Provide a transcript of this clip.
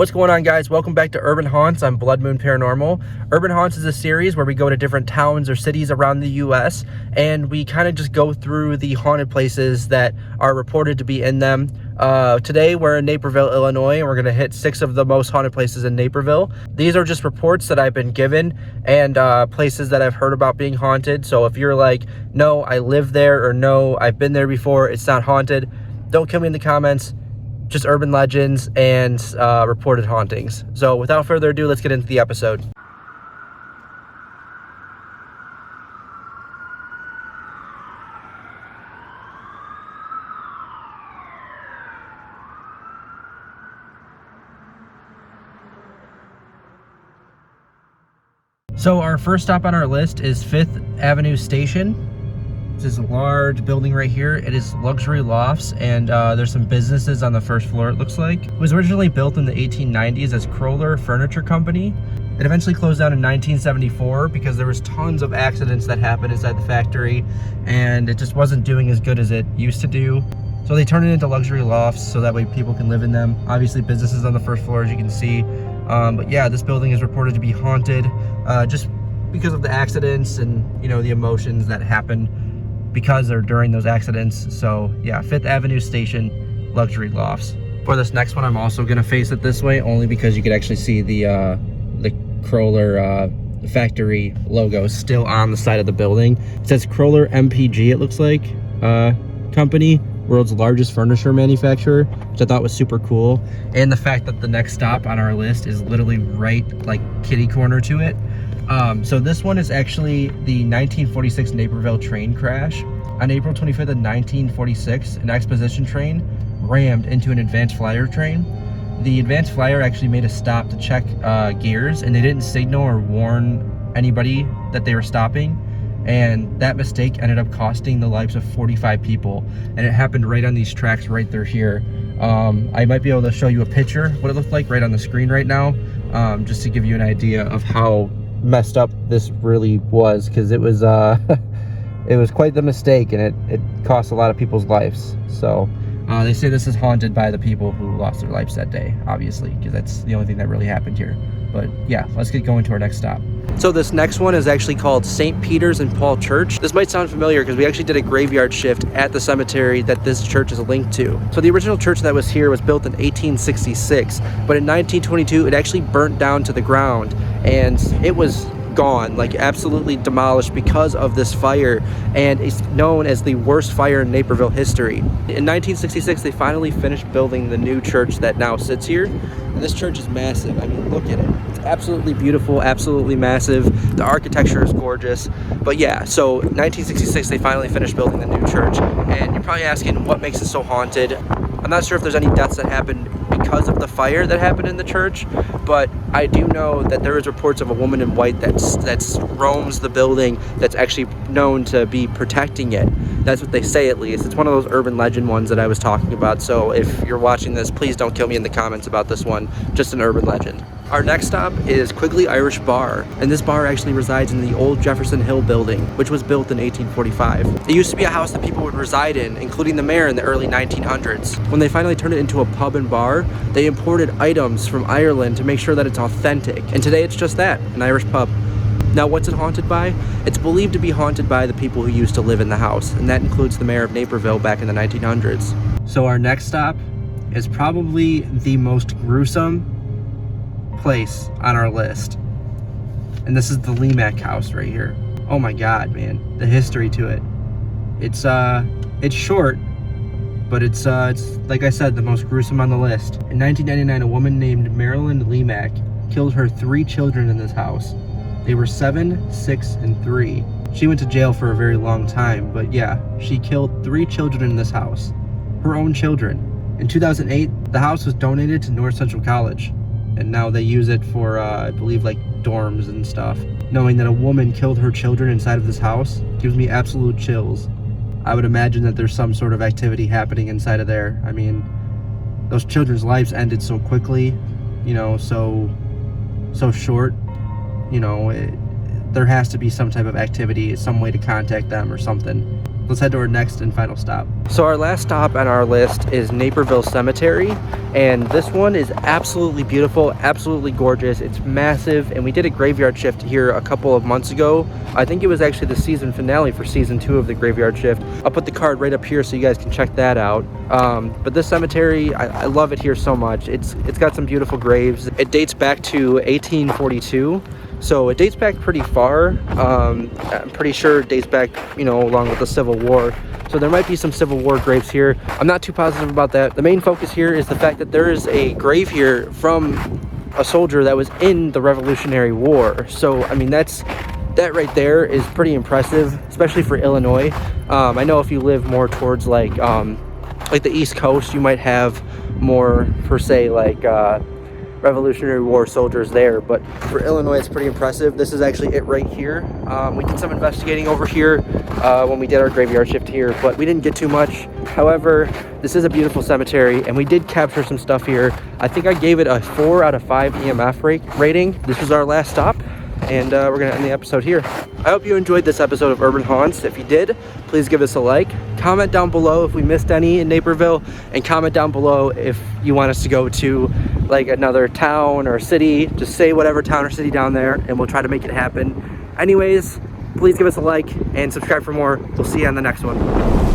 What's going on, guys? Welcome back to Urban Haunts on Blood Moon Paranormal. Urban Haunts is a series where we go to different towns or cities around the U.S. and we kind of just go through the haunted places that are reported to be in them. Today we're in Naperville, Illinois, and we're going to hit 6 of the most haunted places in Naperville. These are just reports that I've been given and places that I've heard about being haunted. So if you're like, no, I live there, or no, I've been there before, it's not haunted, don't kill me in the comments. Just urban legends and reported hauntings. So without further ado, let's get into the episode. So our first stop on our list is 5th Avenue Station. This is a large building right here. It is luxury lofts, and there's some businesses on the first floor, it looks like. It was originally built in the 1890s as Kroller Furniture Company. It eventually closed down in 1974 because there was tons of accidents that happened inside the factory, and it just wasn't doing as good as it used to do. So they turned it into luxury lofts so that way people can live in them. Obviously businesses on the first floor, as you can see. But yeah, this building is reported to be haunted just because of the accidents and, you know, the emotions that happen because or during those accidents. So yeah, 5th Avenue Station, luxury lofts. For this next one, I'm also gonna face it this way, only because you could actually see the Kroller factory logo still on the side of the building. It says Kroller MPG, it looks like, company, world's largest furniture manufacturer, which I thought was super cool. And the fact that the next stop on our list is literally right like kitty corner to it. So this one is actually the 1946 Naperville train crash. On April 25th of 1946, an exposition train rammed into an advanced flyer train. The advanced flyer actually made a stop to check gears, and they didn't signal or warn anybody that they were stopping. And that mistake ended up costing the lives of 45 people. And it happened right on these tracks right there here. I might be able to show you a picture, what it looked like right on the screen right now, just to give you an idea of how messed up this really was, because it was it was quite the mistake, and it cost a lot of people's lives. So they say this is haunted by the people who lost their lives that day, obviously, because that's the only thing that really happened here. But yeah, let's get going to our next stop. So this next one is actually called St. Peter's and Paul Church. This might sound familiar because we actually did a graveyard shift at the cemetery that this church is linked to. So the original church that was here was built in 1866, but in 1922 it actually burnt down to the ground, and it was gone, like absolutely demolished because of this fire, and it's known as the worst fire in Naperville history. In 1966 they finally finished building the new church that now sits here, and this church is massive. I mean, look at it. It's absolutely beautiful, absolutely massive. The architecture is gorgeous. But yeah, so 1966 they finally finished building the new church, and you're probably asking what makes it so haunted. I'm not sure if there's any deaths that happened because of the fire that happened in the church, but I do know that there is reports of a woman in white that's roams the building, that's actually known to be protecting it. That's what they say, at least. It's one of those urban legend ones that I was talking about. So if you're watching this, please don't kill me in the comments about this one. Just an urban legend. Our next stop is Quigley Irish Bar, and this bar actually resides in the old Jefferson Hill building, which was built in 1845. It used to be a house that people would reside in, including the mayor, in the early 1900s. When they finally turned it into a pub and bar, they imported items from Ireland to make sure that it's authentic, and today it's just that, an Irish pub. Now, what's it haunted by? It's believed to be haunted by the people who used to live in the house, and that includes the mayor of Naperville back in the 1900s. So our next stop is probably the most gruesome place on our list, and this is the Lemack house right here. Oh my god, man, the history to it. It's short, but it's like I said, the most gruesome on the list. In 1999, a woman named Marilyn Lemack killed her 3 children in this house. They were 7, 6, and 3. She went to jail for a very long time, but yeah, she killed 3 children in this house, her own children. In 2008, the house was donated to North Central College, and now they use it for, I believe, like dorms and stuff. Knowing that a woman killed her children inside of this house gives me absolute chills. I would imagine that there's some sort of activity happening inside of there. I mean, those children's lives ended so quickly, you know, so short, you know, there has to be some type of activity, some way to contact them or something. Let's head to our next and final stop. So our last stop on our list is Naperville Cemetery, and this one is absolutely beautiful, absolutely gorgeous. It's massive, and we did a graveyard shift here a couple of months ago. I think it was actually the season finale for season 2 of the graveyard shift. I'll put the card right up here so you guys can check that out. But this cemetery, I love it here so much. It's got some beautiful graves. It dates back to 1842. So it dates back pretty far. I'm pretty sure it dates back, you know, along with the Civil War. So there might be some Civil War graves here. I'm not too positive about that. The main focus here is the fact that there is a grave here from a soldier that was in the Revolutionary War. So, I mean, that right there is pretty impressive, especially for Illinois. I know if you live more towards like the East Coast, you might have more, per se, like Revolutionary War soldiers there, but for Illinois it's pretty impressive. This is actually it right here. We did some investigating over here when we did our graveyard shift here, but we didn't get too much. However, this is a beautiful cemetery, and we did capture some stuff here. I think I gave it a 4 out of 5 EMF rating. This was our last stop, and we're gonna end the episode here. I hope you enjoyed this episode of Urban Haunts. If you did, please give us a like. Comment down below if we missed any in Naperville, and comment down below if you want us to go to like another town or city. Just say whatever town or city down there, and we'll try to make it happen. Anyways, please give us a like and subscribe for more. We'll see you on the next one.